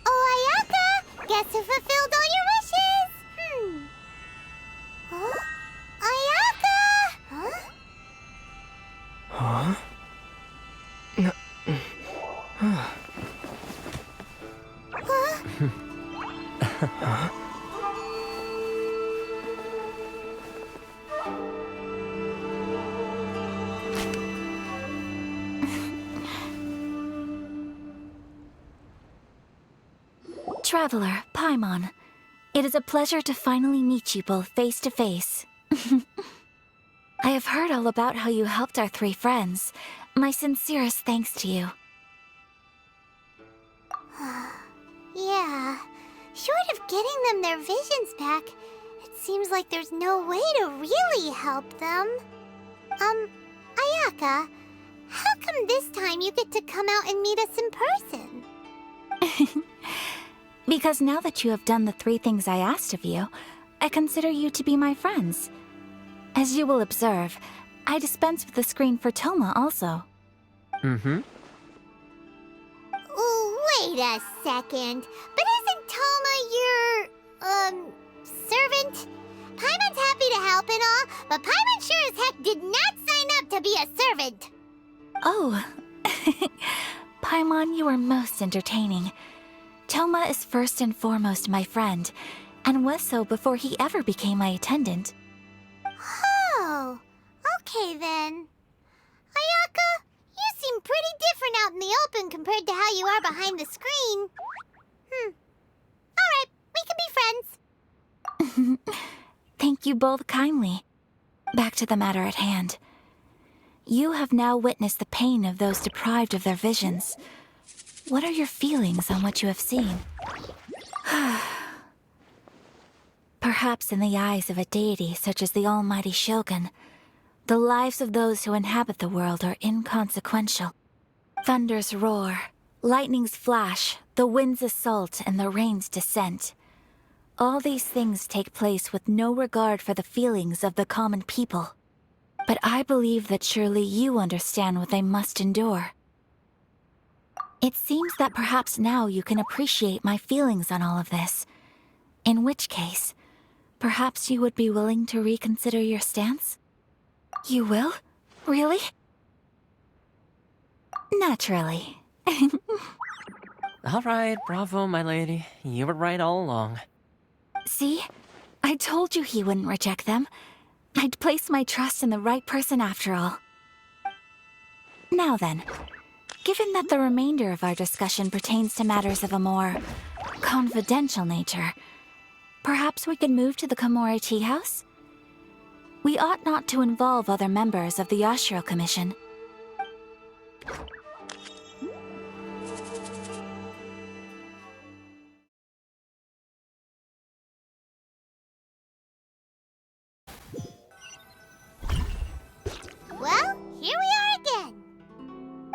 Oh, Ayaka! Guess who fulfilled all your wishes? Huh? Ayaka! Huh? Huh? Huh? Traveler, Paimon, it is a pleasure to finally meet you both face to face. I have heard all about how you helped our three friends. My sincerest thanks to you. Yeah. Short of getting them their visions back, it seems like there's no way to really help them. Ayaka, how come this time you get to come out and meet us in person? Because now that you have done the 3 things I asked of you, I consider you to be my friends. As you will observe, I dispense with the screen for Toma also. Mm-hmm. Wait a second. But isn't Toma your, servant? Paimon's happy to help and all, but Paimon sure as heck did not sign up to be a servant. Oh. Paimon, you are most entertaining. Toma is first and foremost my friend, and was so before he ever became my attendant. Oh, okay then. Ayaka, you seem pretty different out in the open compared to how you are behind the screen. Alright, we can be friends. Thank you both kindly. Back to the matter at hand. You have now witnessed the pain of those deprived of their visions. What are your feelings on what you have seen? Perhaps in the eyes of a deity such as the almighty Shogun, the lives of those who inhabit the world are inconsequential. Thunders roar, lightnings flash, the winds assault, and the rains descent. All these things take place with no regard for the feelings of the common people. But I believe that surely you understand what they must endure. It seems that perhaps now you can appreciate my feelings on all of this. In which case, perhaps you would be willing to reconsider your stance? You will? Really? Naturally. All right, bravo, my lady. You were right all along. See? I told you he wouldn't reject them. I'd placed my trust in the right person after all. Now then, given that the remainder of our discussion pertains to matters of a more confidential nature, perhaps we could move to the Komori Tea House? We ought not to involve other members of the Yashiro Commission. Well, here we are again.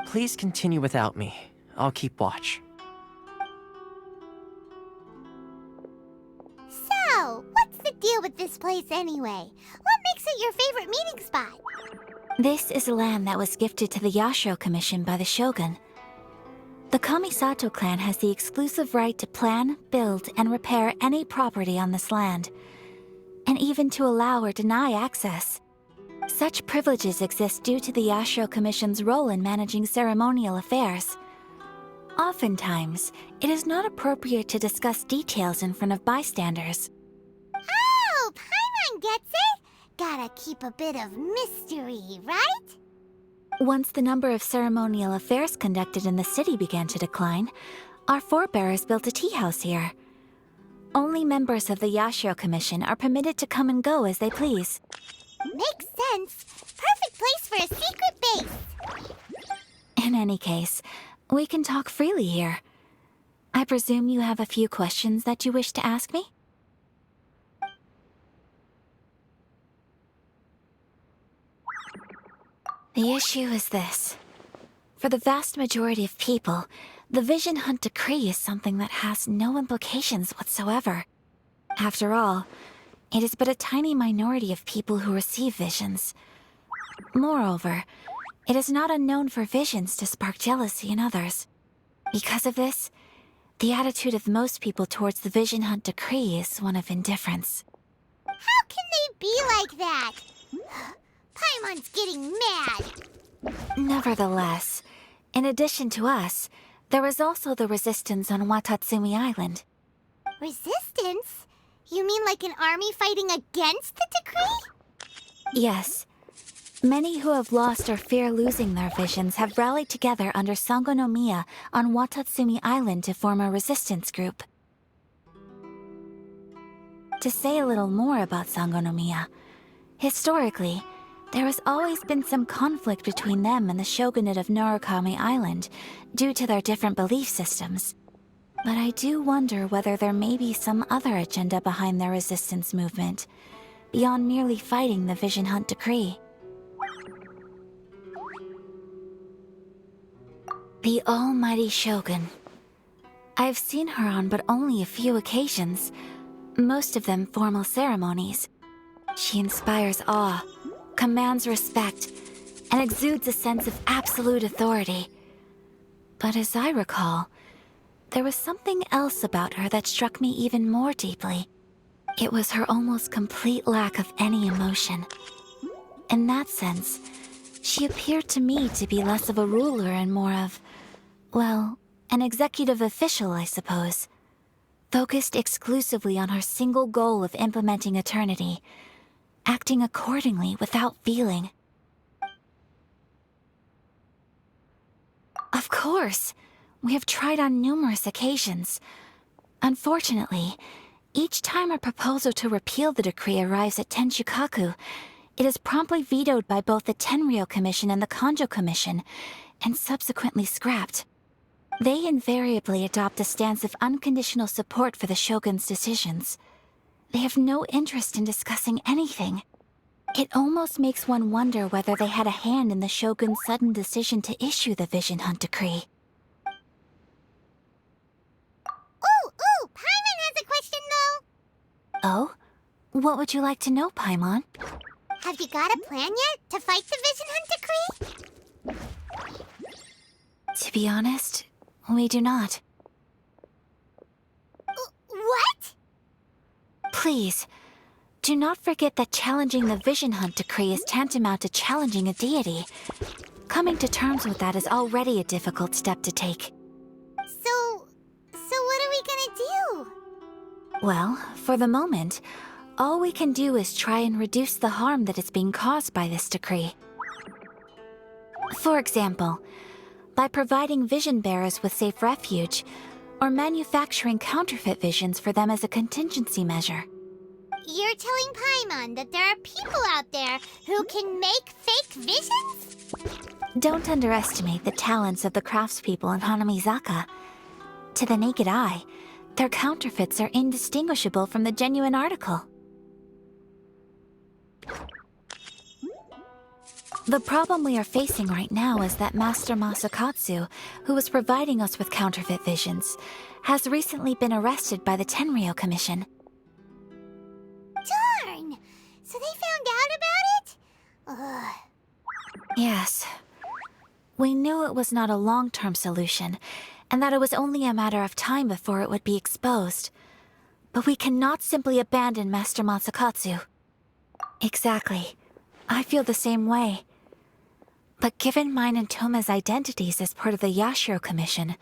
Please continue without me. I'll keep watch. So, what's the deal with this place anyway? What makes it your favorite meeting spot? This is land that was gifted to the Yashiro Commission by the Shogun. The Kamisato clan has the exclusive right to plan, build, and repair any property on this land, and even to allow or deny access. Such privileges exist due to the Yashiro Commission's role in managing ceremonial affairs. Oftentimes, it is not appropriate to discuss details in front of bystanders. Oh, Paimon gets it! Gotta keep a bit of mystery, right? Once the number of ceremonial affairs conducted in the city began to decline, our forebears built a tea house here. Only members of the Yashiro Commission are permitted to come and go as they please. Makes sense. Perfect place for a secret base. In any case, we can talk freely here. I presume you have a few questions that you wish to ask me? The issue is this. For the vast majority of people, the Vision Hunt Decree is something that has no implications whatsoever. After all, it is but a tiny minority of people who receive visions. Moreover, it is not unknown for visions to spark jealousy in others. Because of this, the attitude of most people towards the Vision Hunt Decree is one of indifference. How can they be like that? Paimon's getting mad. Nevertheless, in addition to us, there is also the resistance on Watatsumi Island. Resistance? You mean like an army fighting against the decree? Yes. Many who have lost or fear losing their visions have rallied together under Sango no Miya on Watatsumi Island to form a resistance group. To say a little more about Sango no Miya, historically, there has always been some conflict between them and the shogunate of Narukami Island due to their different belief systems. But I do wonder whether there may be some other agenda behind their resistance movement, beyond merely fighting the Vision Hunt Decree. The almighty Shogun. I've seen her on but only a few occasions, most of them formal ceremonies. She inspires awe, commands respect, and exudes a sense of absolute authority. But as I recall, there was something else about her that struck me even more deeply. It was her almost complete lack of any emotion. In that sense, she appeared to me to be less of a ruler and more of, well, an executive official, I suppose. Focused exclusively on her single goal of implementing eternity, acting accordingly without feeling. Of course, we have tried on numerous occasions. Unfortunately, each time a proposal to repeal the decree arrives at Tenshukaku, it is promptly vetoed by both the Tenryou Commission and the Kanjo Commission, and subsequently scrapped. They invariably adopt a stance of unconditional support for the Shogun's decisions. They have no interest in discussing anything. It almost makes one wonder whether they had a hand in the Shogun's sudden decision to issue the Vision Hunt Decree. Ooh, Paimon has a question though. Oh? What would you like to know, Paimon? Have you got a plan yet to fight the Vision Hunt Decree? To be honest, we do not. What? Please, do not forget that challenging the Vision Hunt Decree is tantamount to challenging a deity. Coming to terms with that is already a difficult step to take. So what are we gonna do? Well, for the moment, all we can do is try and reduce the harm that is being caused by this decree. For example, by providing vision bearers with safe refuge, or manufacturing counterfeit visions for them as a contingency measure. You're telling Paimon that there are people out there who can make fake visions? Don't underestimate the talents of the craftspeople in Hanamizaka. To the naked eye, their counterfeits are indistinguishable from the genuine article. The problem we are facing right now is that Master Masakatsu, who was providing us with counterfeit visions, has recently been arrested by the Tenryou Commission. Darn! So they found out about it? Ugh. Yes. We knew it was not a long-term solution, and that it was only a matter of time before it would be exposed. But we cannot simply abandon Master Masakatsu. Exactly. I feel the same way. But given mine and Toma's identities as part of the Yashiro Commission,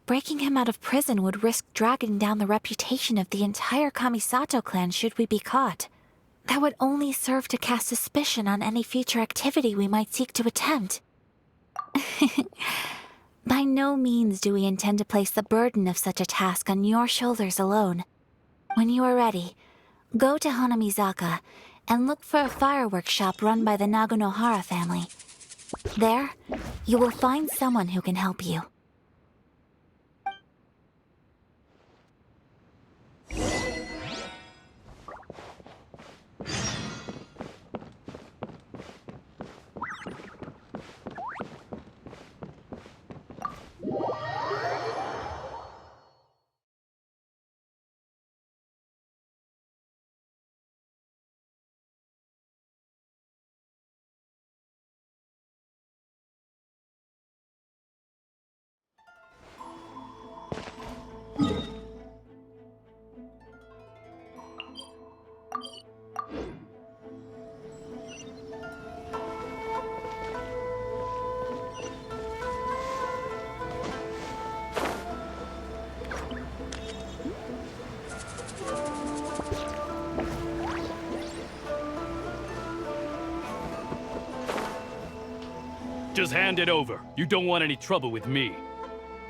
breaking him out of prison would risk dragging down the reputation of the entire Kamisato clan should we be caught. That would only serve to cast suspicion on any future activity we might seek to attempt. By no means do we intend to place the burden of such a task on your shoulders alone. When you are ready, go to Hanamizaka and look for a fireworks shop run by the Naganohara family. There, you will find someone who can help you. Just hand it over. You don't want any trouble with me.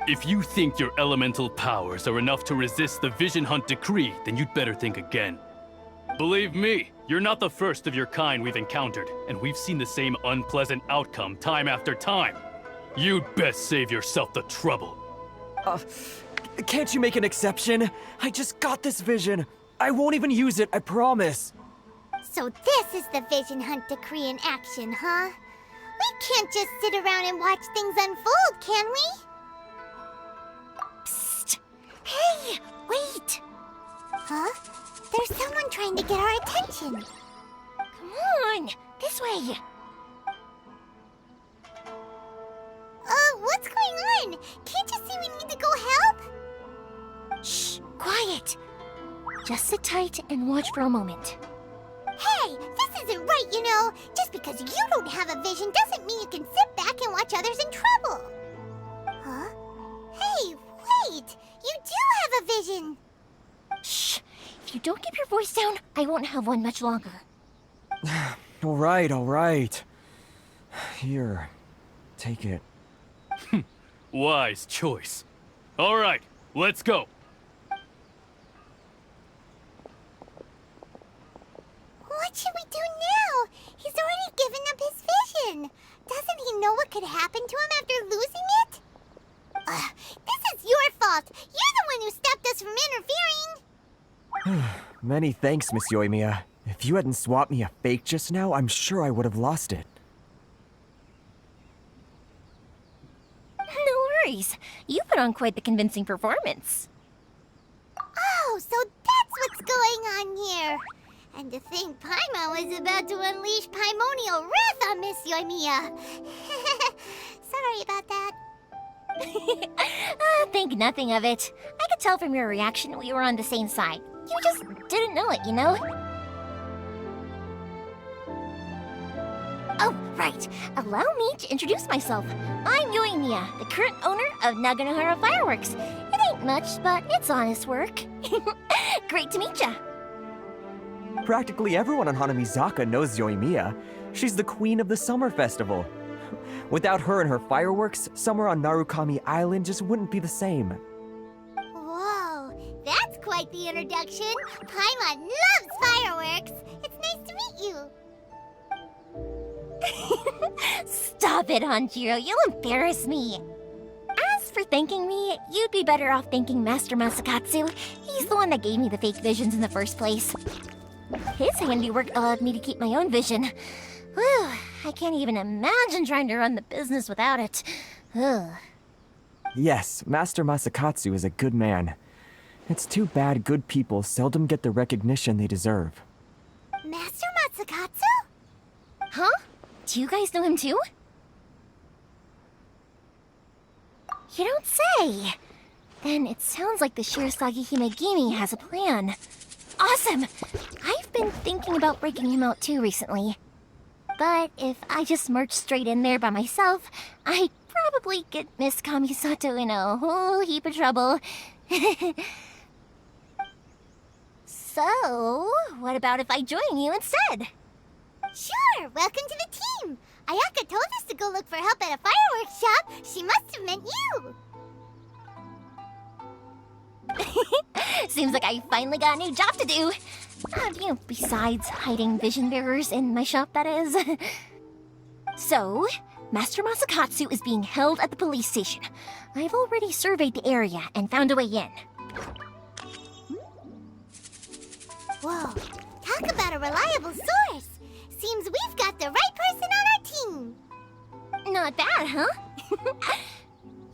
If you think your elemental powers are enough to resist the Vision Hunt decree, then you'd better think again. Believe me, you're not the first of your kind we've encountered, and we've seen the same unpleasant outcome time after time. You'd best save yourself the trouble. Can't you make an exception? I just got this vision. I won't even use it, I promise. So this is the Vision Hunt decree in action, huh? We can't just sit around and watch things unfold, can we? Psst! Hey, wait! Huh? There's someone trying to get our attention. Come on, this way. What's going on? Can't you see we need to go help? Shh, quiet. Just sit tight and watch for a moment. Hey, this isn't right, you know. Just because you don't have a vision doesn't mean you can sit back and watch others in trouble. Huh? Hey, wait! You do have a vision! Shh! If you don't keep your voice down, I won't have one much longer. All right. Here, take it. Wise choice. All right, let's go. What should we do now? He's already given up his vision. Doesn't he know what could happen to him after losing it? This is your fault. You're the one who stopped us from interfering. Many thanks, Miss Yoimiya. If you hadn't swapped me a fake just now, I'm sure I would have lost it. No worries. You put on quite the convincing performance. Oh, so that's what's going on here. And to think Paimon was about to unleash Paimonial wrath on Miss Yoimiya. Sorry about that. Think nothing of it. I could tell from your reaction we were on the same side. You just didn't know it, you know? Oh, right. Allow me to introduce myself. I'm Yoimiya, the current owner of Naganohara Fireworks. It ain't much, but it's honest work. Great to meet ya. Practically everyone on Hanamizaka knows Yoimiya. She's the queen of the summer festival. Without her and her fireworks, summer on Narukami Island just wouldn't be the same. Whoa, that's quite the introduction. Paimon loves fireworks. It's nice to meet you. Stop it, Hanjiro. You'll embarrass me. As for thanking me, you'd be better off thanking Master Masakatsu. He's the one that gave me the fake visions in the first place. His handiwork allowed me to keep my own vision. Whew, I can't even imagine trying to run the business without it. Ugh. Yes, Master Masakatsu is a good man. It's too bad good people seldom get the recognition they deserve. Master Matsukatsu? Huh? Do you guys know him too? You don't say! Then it sounds like the Shirasagi Himegimi has a plan. Awesome! I've been thinking about breaking him out too recently. But if I just marched straight in there by myself, I'd probably get Miss Kamisato in a whole heap of trouble. So, what about if I join you instead? Sure, welcome to the team. Ayaka told us to go look for help at a fireworks shop. She must have meant you. Seems like I finally got a new job to do. Besides hiding vision bearers in my shop, that is. So, Master Masakatsu is being held at the police station. I've already surveyed the area and found a way in. Whoa, talk about a reliable source. Seems we've got the right person on our team. Not bad, huh?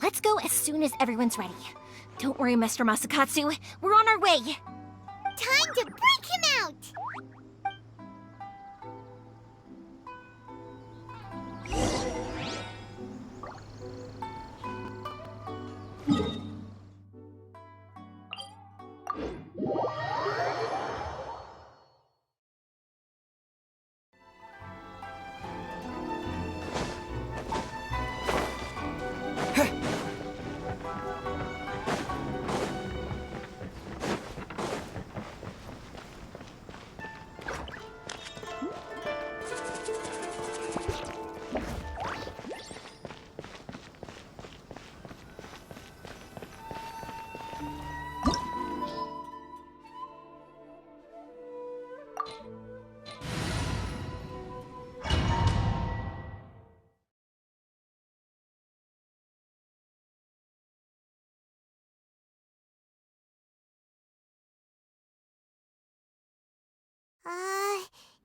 Let's go as soon as everyone's ready. Don't worry, Master Masakatsu. We're on our way. Time to break him out!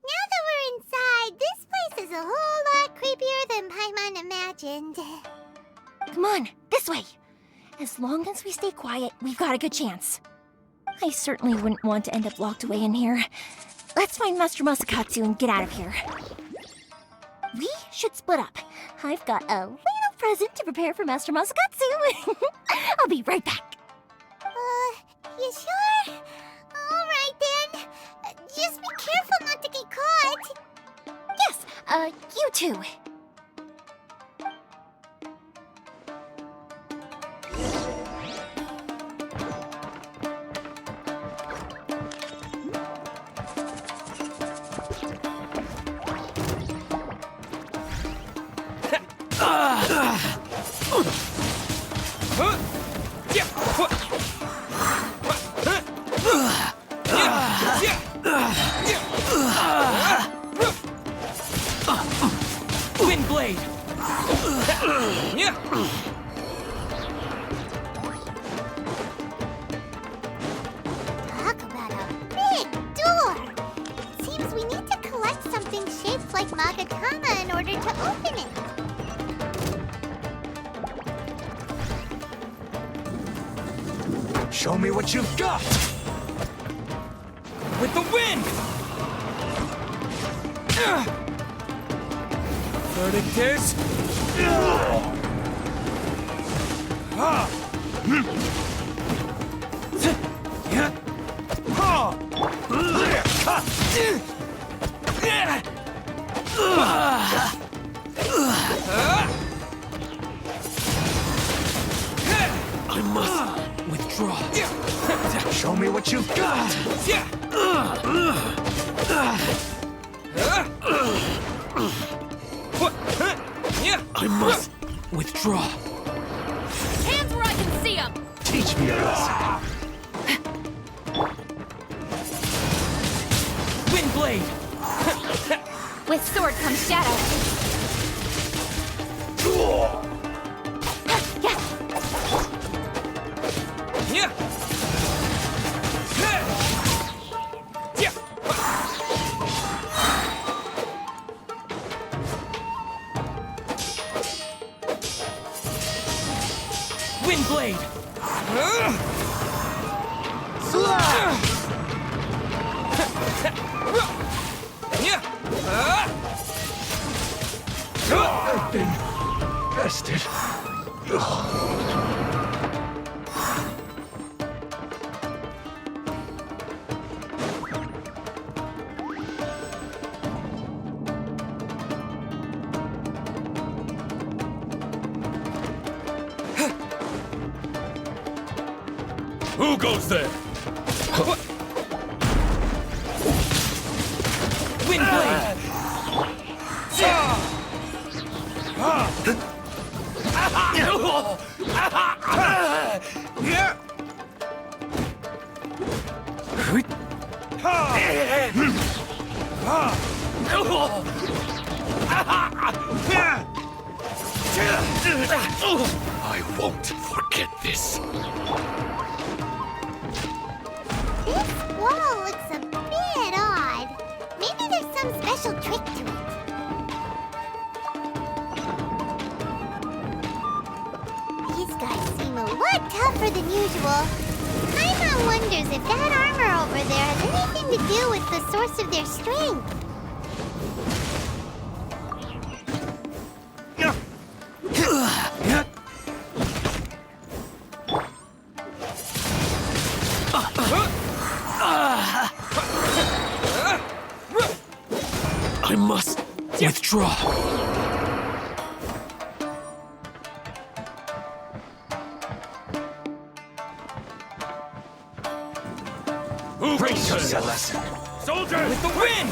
Now that we're inside, this place is a whole lot creepier than Paimon imagined. Come on, this way. As long as we stay quiet, we've got a good chance. I certainly wouldn't want to end up locked away in here. Let's find Master Masakatsu and get out of here. We should split up. I've got a little present to prepare for Master Masakatsu. I'll be right back. You sure? All right then. Just be careful not to get caught. Yes, you too. Wind blade! Talk about a big door. Seems we need to collect something shaped like Magatama in order to open it. Show me what you've got! With the wind! Verdict is... I must withdraw. Show me what you've got! I must withdraw. Hands where I can see them! Teach me a lesson. Wind blade! With sword comes shadow. Wind blade! I've been bested. Who goes there? Wind blade! I won't forget this. This wall looks a bit odd. Maybe there's some special trick to it. These guys seem a lot tougher than usual. Paimon wonders if that armor over there has anything to do with the source of their strength. I must withdraw. Bring us a lesson. Soldiers! With the wind!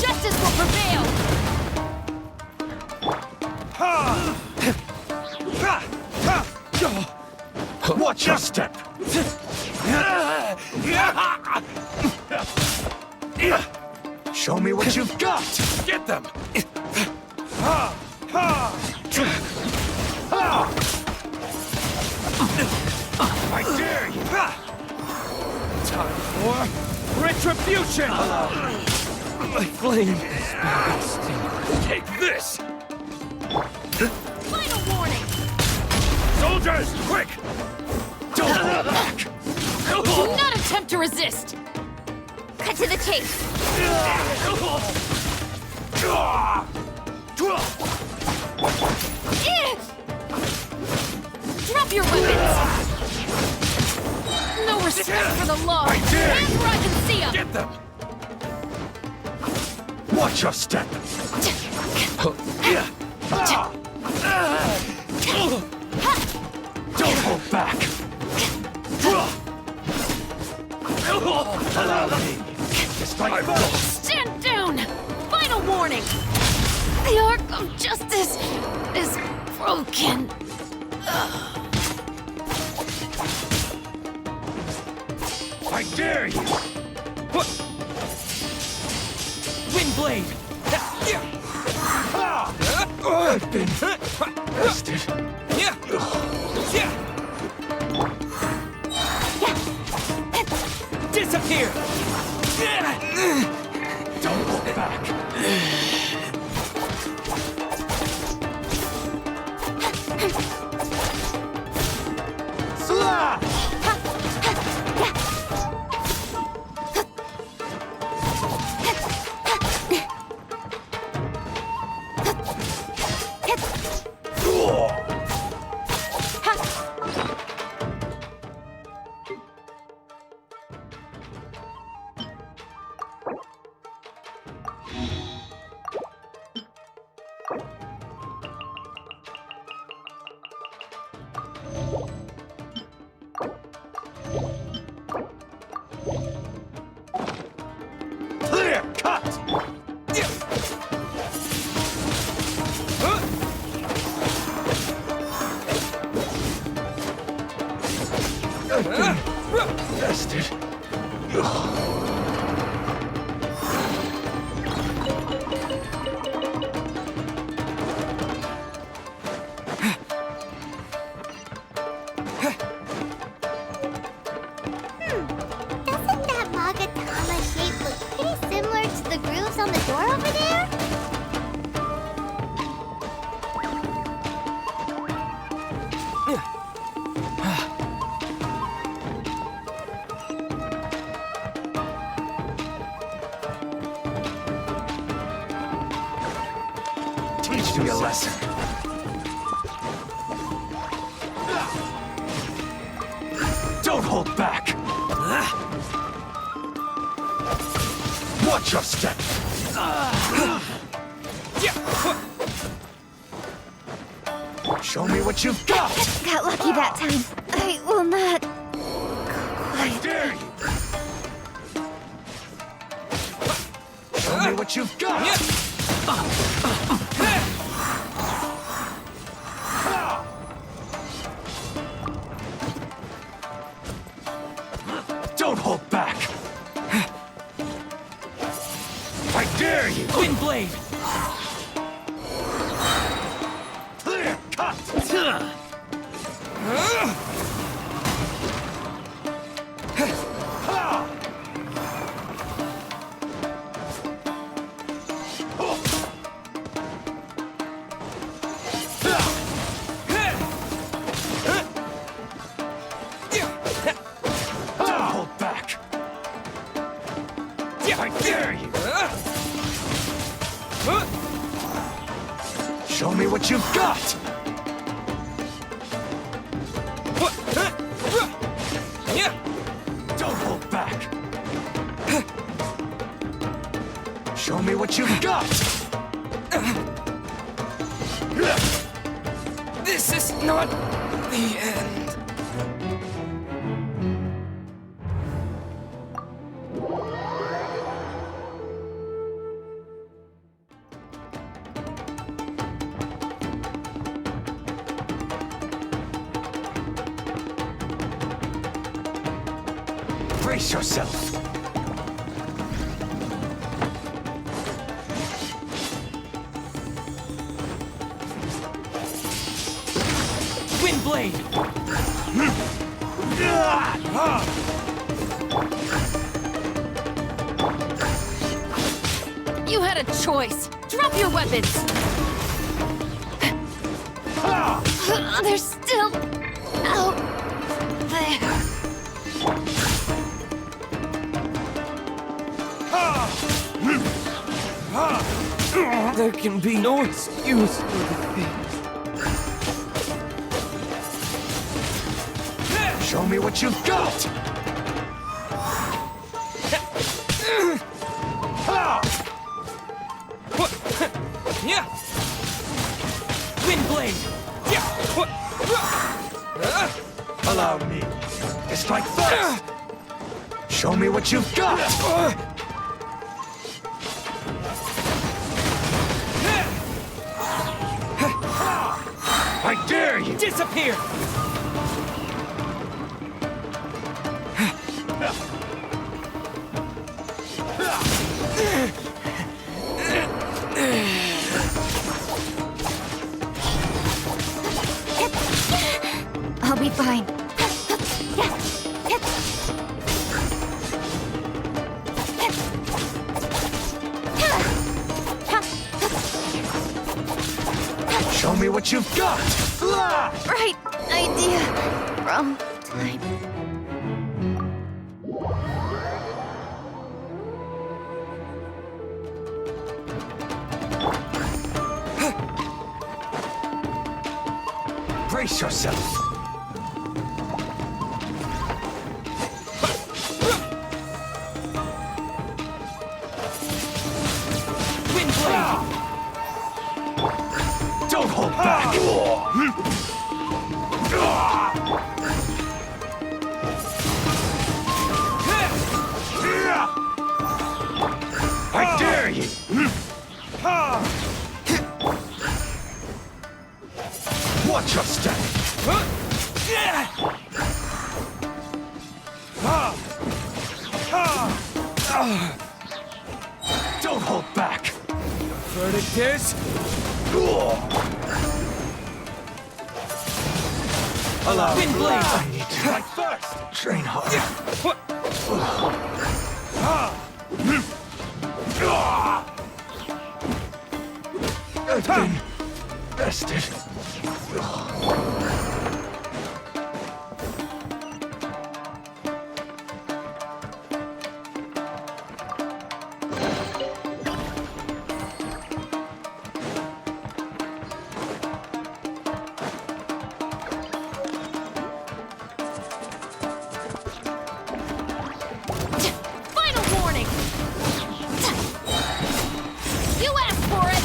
Justice will prevail! Watch your step. Show me what you've got. Get them. I dare you. Time for retribution. My flame is extinguished. Take this. Final warning! Soldiers, quick! Don't go back. Do not attempt to resist! Cut to the chase! Drop your weapons! No respect for the law! I dare Hands where I can see them! Get them. Watch your step. Don't hold back. Allow me. Just like boss. Stand down! Final warning! The arc of justice is broken. I dare you. Windblade. I've been bested. Disappear. Don't look back. Clear cut. Bested. Doesn't that Magatama shape look pretty similar to the grooves on the door over there? Teach me a lesson. Don't hold back. Watch your step. Show me what you've got. Got lucky that time. I will not. I dare you. Show me what you've got. Don't hold back. Don't hold back. I dare you. Show me what you've got. Don't hold back. Show me what you've got. This is not the end. Brace yourself. Wind blade. You had a choice. Drop your weapons. They're still out there. There can be no excuse for the fate. Show me what you've got. Yeah. Wind blade. Allow me to strike first. Show me what you've got. I dare you. Disappear. I'll be fine. Show me what you've got. Fly. Right idea. Wrong time. Brace yourself. Wind blade. Don't hold back. I dare you. Watch your step. Don't hold back. Verdict is Allow Wind me. blade. I need to strike first. Train hard. I've been bested. Final warning. You asked for it.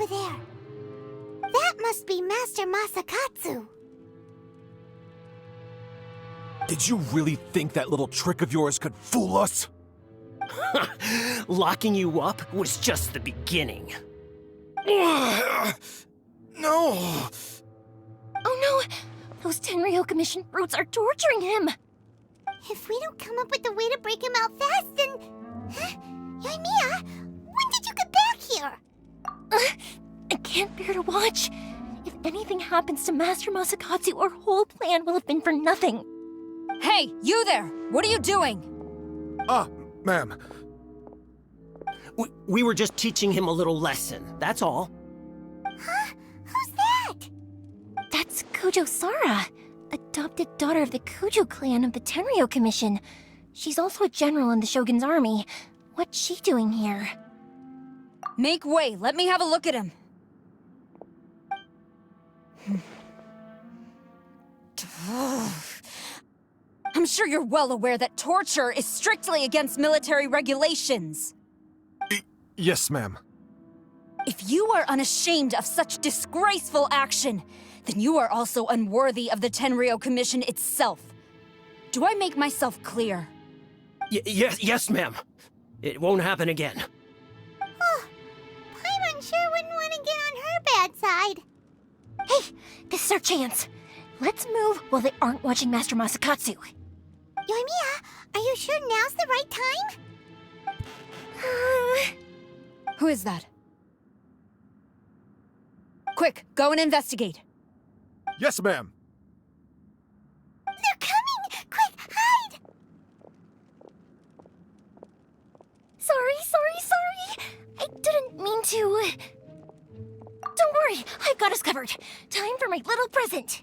there. That must be Master Masakatsu. Did you really think that little trick of yours could fool us? Locking you up was just the beginning. No! Oh no! Those Tenryo Commission brutes are torturing him! If we don't come up with a way to break him out fast, then... Huh? Yoimiya, when did you get back here? I can't bear to watch. If anything happens to Master Masakatsu, our whole plan will have been for nothing. Hey, you there! What are you doing? Ma'am. We were just teaching him a little lesson, that's all. Huh? Who's that? That's Kujo Sara, adopted daughter of the Kujo clan of the Tenryo Commission. She's also a general in the Shogun's army. What's she doing here? Make way, let me have a look at him. I'm sure you're well aware that torture is strictly against military regulations. Yes, ma'am. If you are unashamed of such disgraceful action, then you are also unworthy of the Tenryo Commission itself. Do I make myself clear? Yes, ma'am. It won't happen again. Oh, Paimon sure wouldn't want to get on her bad side. Hey, this is our chance. Let's move while they aren't watching Master Masakatsu. Yoimiya, are you sure now's the right time? Who is that? Quick, go and investigate. Yes, ma'am. They're coming! Quick, hide! Sorry. I didn't mean to. Don't worry, I've got us covered. Time for my little present.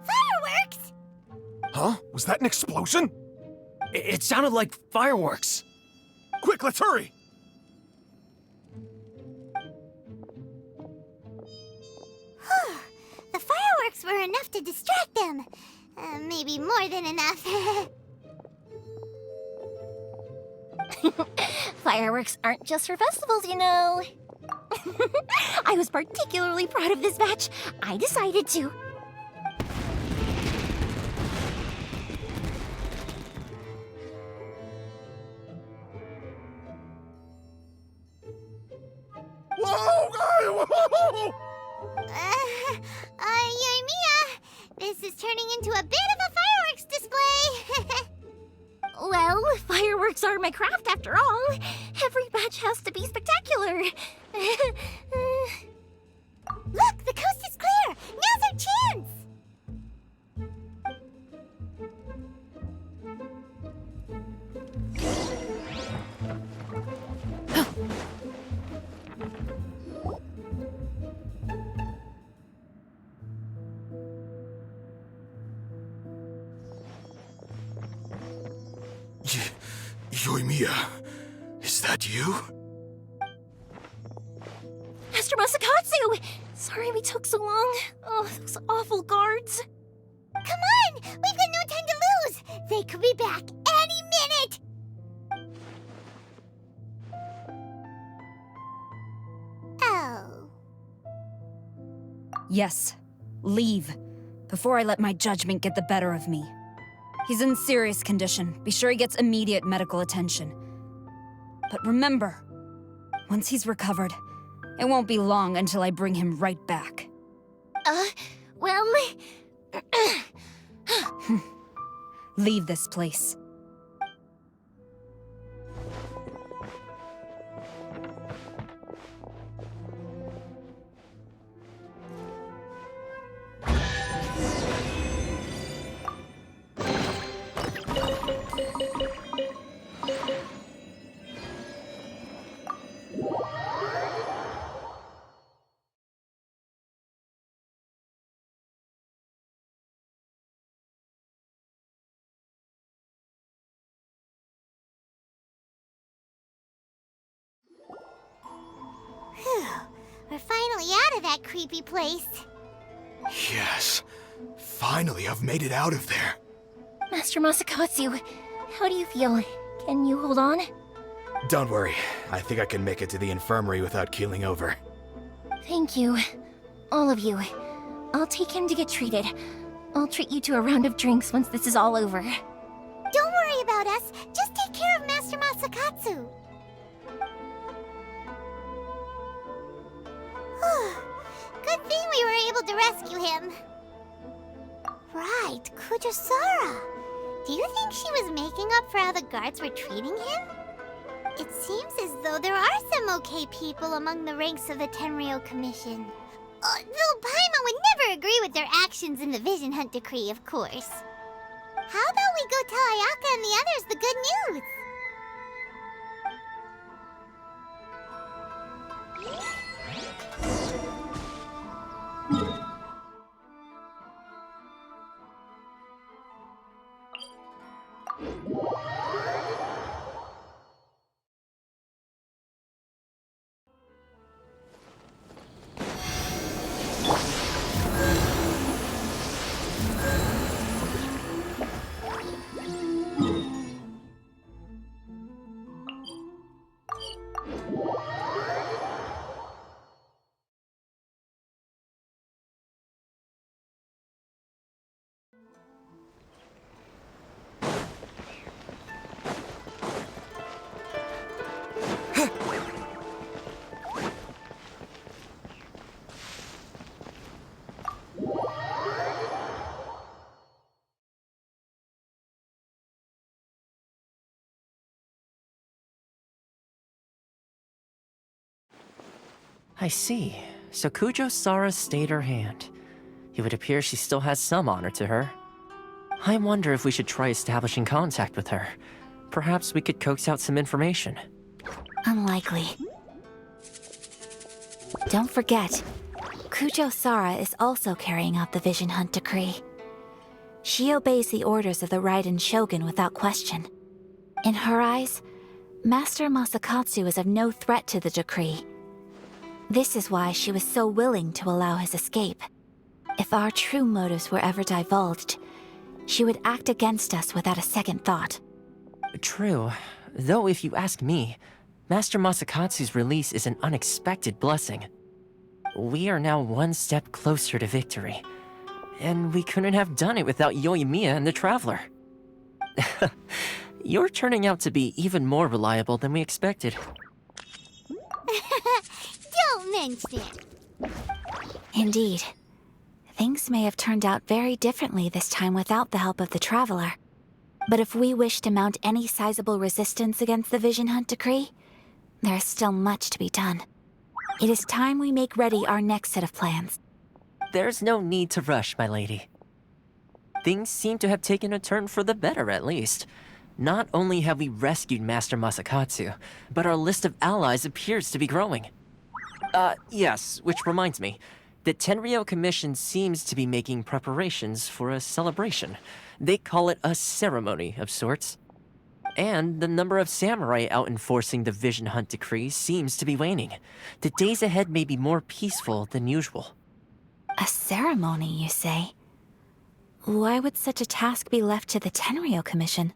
Fireworks! Huh? Was that an explosion? It sounded like fireworks. Quick, let's hurry! The fireworks were enough to distract them. Maybe more than enough. Fireworks aren't just for festivals, you know. I was particularly proud of this batch. I decided to. Whoa! Yoimiya, this is turning into a bit of a fireworks display. Well, fireworks are my craft after all. Every batch has to be spectacular. Look, the coast is clear. Now's our chance. Yoimiya, is that you? Master Masakatsu! Sorry we took so long. Oh, those awful guards. Come on, we've got no time to lose. They could be back any minute. Oh. Yes, leave, before I let my judgment get the better of me. He's in serious condition. Be sure he gets immediate medical attention. But remember, once he's recovered, it won't be long until I bring him right back. Well... Leave this place. We're finally out of that creepy place. Yes. Finally, I've made it out of there. Master Masakatsu, How do you feel? Can you hold on? Don't worry. I think I can make it to the infirmary without keeling over. Thank you. All of you. I'll take him to get treated. I'll treat you to a round of drinks once this is all over. Don't worry about us. Just take care of Master Masakatsu. Good thing we were able to rescue him. Right, Kujosara. Do you think she was making up for how the guards were treating him? It seems as though there are some okay people among the ranks of the Tenryou Commission. Though Paimon would never agree with their actions in the Vision Hunt Decree, of course. How about we go tell Ayaka and the others the good news? I see. So Kujo-Sara stayed her hand. It would appear she still has some honor to her. I wonder if we should try establishing contact with her. Perhaps we could coax out some information. Unlikely. Don't forget, Kujo-Sara is also carrying out the Vision Hunt Decree. She obeys the orders of the Raiden Shogun without question. In her eyes, Master Masakatsu is of no threat to the decree. This is why she was so willing to allow his escape. If our true motives were ever divulged, she would act against us without a second thought. True. Though if you ask me, Master Masakatsu's release is an unexpected blessing. We are now one step closer to victory. And we couldn't have done it without Yoimiya and the Traveler. You're turning out to be even more reliable than we expected. Don't mention it. Indeed. Things may have turned out very differently this time without the help of the Traveler. But if we wish to mount any sizable resistance against the Vision Hunt Decree, there is still much to be done. It is time we make ready our next set of plans. There's no need to rush, my lady. Things seem to have taken a turn for the better, at least. Not only have we rescued Master Masakatsu, but our list of allies appears to be growing. Yes, which reminds me. The Tenryou Commission seems to be making preparations for a celebration. They call it a ceremony of sorts. And the number of samurai out enforcing the Vision Hunt Decree seems to be waning. The days ahead may be more peaceful than usual. A ceremony, you say? Why would such a task be left to the Tenryou Commission?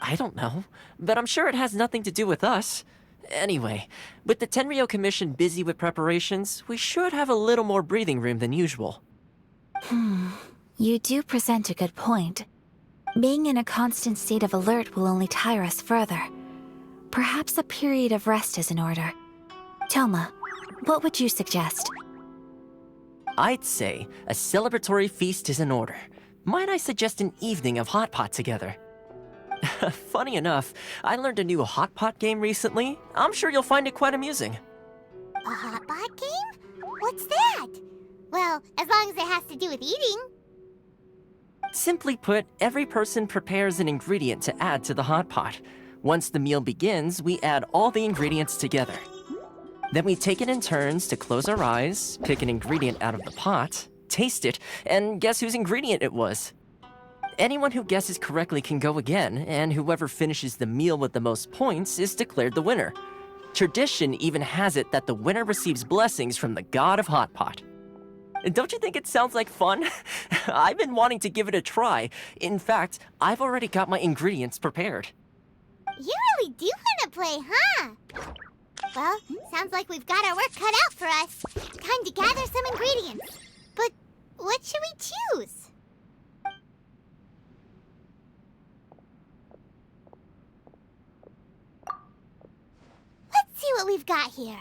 I don't know, but I'm sure it has nothing to do with us. Anyway, with the Tenryou Commission busy with preparations, we should have a little more breathing room than usual. You do present a good point. Being in a constant state of alert will only tire us further. Perhaps a period of rest is in order. Toma, what would you suggest? I'd say a celebratory feast is in order. Might I suggest an evening of hot pot together? Funny enough, I learned a new hot pot game recently. I'm sure you'll find it quite amusing. A hot pot game? What's that? Well, as long as it has to do with eating. Simply put, every person prepares an ingredient to add to the hot pot. Once the meal begins, we add all the ingredients together. Then we take it in turns to close our eyes, pick an ingredient out of the pot, taste it, and guess whose ingredient it was. Anyone who guesses correctly can go again, and whoever finishes the meal with the most points is declared the winner. Tradition even has it that the winner receives blessings from the god of Hot Pot. Don't you think it sounds like fun? I've been wanting to give it a try. In fact, I've already got my ingredients prepared. You really do want to play, huh? Well, sounds like we've got our work cut out for us. Time to gather some ingredients. But what should we choose? Let's see what we've got here.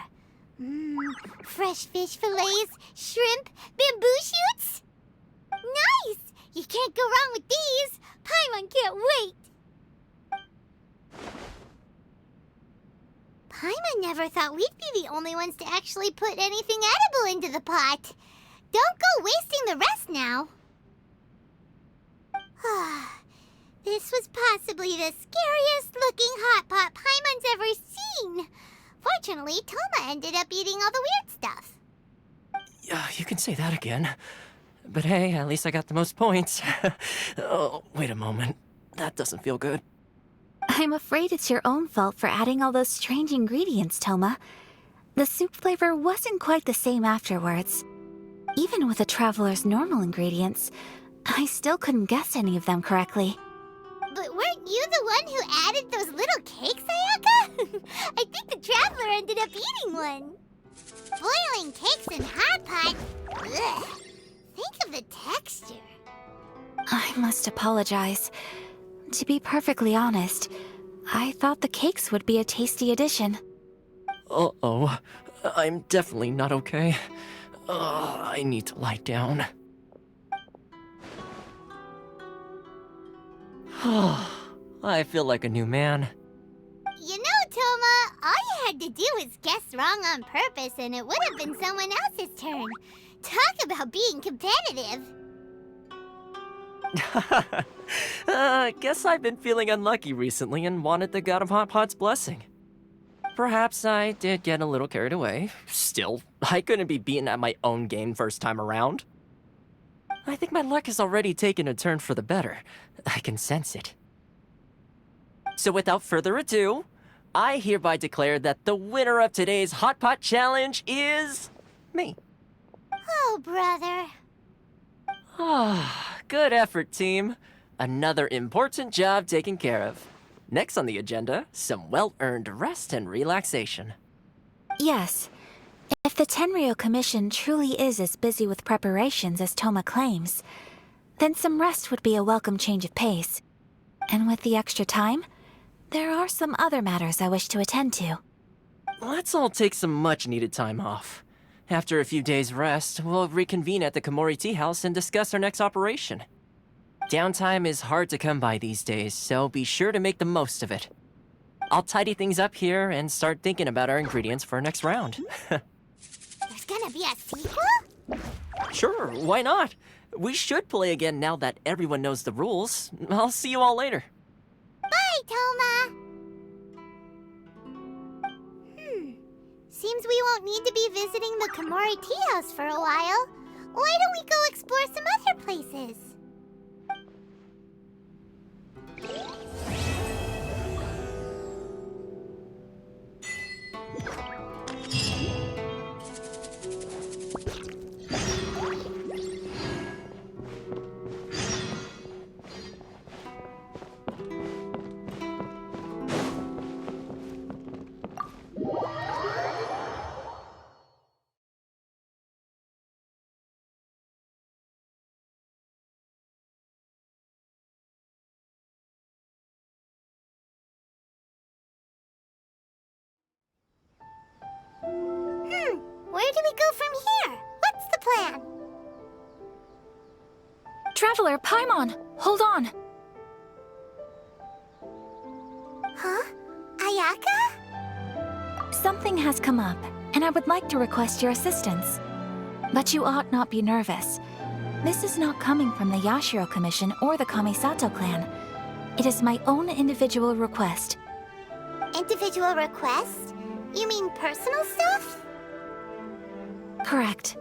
Fresh fish fillets, shrimp, bamboo shoots. Nice! You can't go wrong with these. Paimon can't wait. Paimon never thought we'd be the only ones to actually put anything edible into the pot. Don't go wasting the rest now. This was possibly the scariest looking hot pot Paimon's ever seen. Fortunately, Toma ended up eating all the weird stuff. Yeah, you can say that again. But hey, at least I got the most points. Oh, wait a moment. That doesn't feel good. I'm afraid it's your own fault for adding all those strange ingredients, Toma. The soup flavor wasn't quite the same afterwards. Even with the Traveler's normal ingredients, I still couldn't guess any of them correctly. But weren't you the one who added those little cakes, Ayaka? I think the Traveler ended up eating one. Boiling cakes in hot pot? Ugh. Think of the texture. I must apologize. To be perfectly honest, I thought the cakes would be a tasty addition. Uh-oh. I'm definitely not okay. I need to lie down. I feel like a new man. You know, Toma, all you had to do was guess wrong on purpose and it would have been someone else's turn. Talk about being competitive. Guess I've been feeling unlucky recently and wanted the God of Hot Pot's blessing. Perhaps I did get a little carried away. Still, I couldn't be beaten at my own game first time around. I think my luck has already taken a turn for the better. I can sense it. So without further ado, I hereby declare that the winner of today's Hot Pot Challenge is... me. Oh, brother. Good effort, team. Another important job taken care of. Next on the agenda, some well-earned rest and relaxation. Yes. If the Tenryo Commission truly is as busy with preparations as Toma claims, then some rest would be a welcome change of pace. And with the extra time, there are some other matters I wish to attend to. Let's all take some much-needed time off. After a few days' rest, we'll reconvene at the Komori Tea House and discuss our next operation. Downtime is hard to come by these days, so be sure to make the most of it. I'll tidy things up here and start thinking about our ingredients for our next round. There's gonna be a sequel? Sure, why not? We should play again now that everyone knows the rules. I'll see you all later. Bye, Toma! Seems we won't need to be visiting the Komori Tea House for a while. Why don't we go explore some other places? Where do we go from here? What's the plan? Traveler, Paimon, hold on. Huh? Ayaka? Something has come up, and I would like to request your assistance. But you ought not be nervous. This is not coming from the Yashiro Commission or the Kamisato clan. It is my own individual request. Individual request? You mean personal stuff? Correct.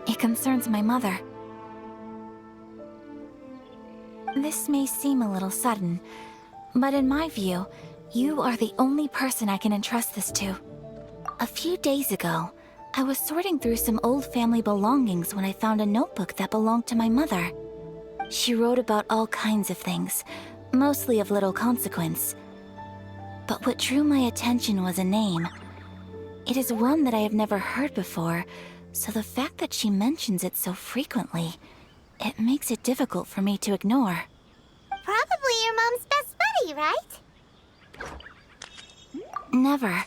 It concerns my mother. This may seem a little sudden, but in my view, you are the only person I can entrust this to. A few days ago, I was sorting through some old family belongings when I found a notebook that belonged to my mother. She wrote about all kinds of things, mostly of little consequence. But what drew my attention was a name. It is one that I have never heard before, so the fact that she mentions it so frequently, it makes it difficult for me to ignore. Probably your mom's best buddy, right? Never.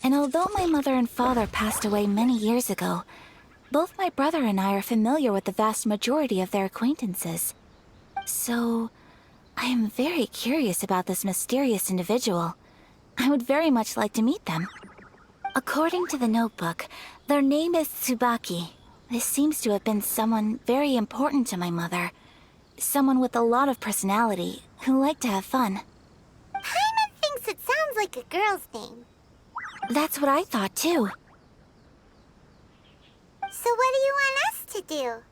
And although my mother and father passed away many years ago, both my brother and I are familiar with the vast majority of their acquaintances. So, I am very curious about this mysterious individual. I would very much like to meet them. According to the notebook, their name is Tsubaki. This seems to have been someone very important to my mother. Someone with a lot of personality, who liked to have fun. Paimon thinks it sounds like a girl's name. That's what I thought too. So what do you want us to do?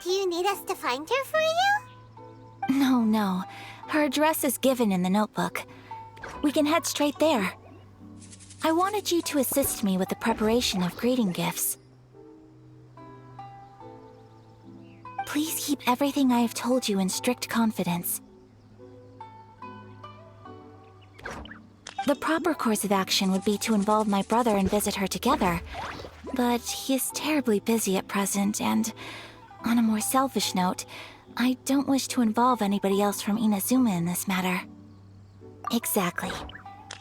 Do you need us to find her for you? No. Her address is given in the notebook. We can head straight there. I wanted you to assist me with the preparation of greeting gifts. Please keep everything I have told you in strict confidence. The proper course of action would be to involve my brother and visit her together, but he is terribly busy at present, and on a more selfish note, I don't wish to involve anybody else from Inazuma in this matter. Exactly.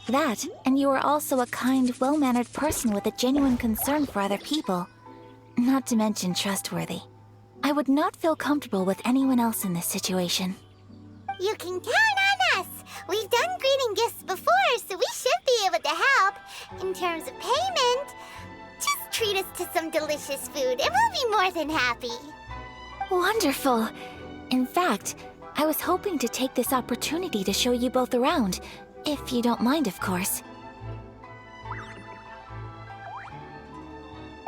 That, and you are also a kind, well-mannered person with a genuine concern for other people. Not to mention trustworthy. I would not feel comfortable with anyone else in this situation. You can count on us! We've done greeting gifts before, so we should be able to help. In terms of payment, just treat us to some delicious food and we'll be more than happy. Wonderful! In fact, I was hoping to take this opportunity to show you both around, if you don't mind, of course.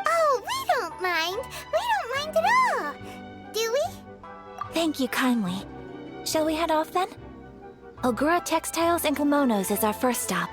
Oh, we don't mind. We don't mind at all. Do we? Thank you kindly. Shall we head off then? Ogura Textiles and Kimonos is our first stop.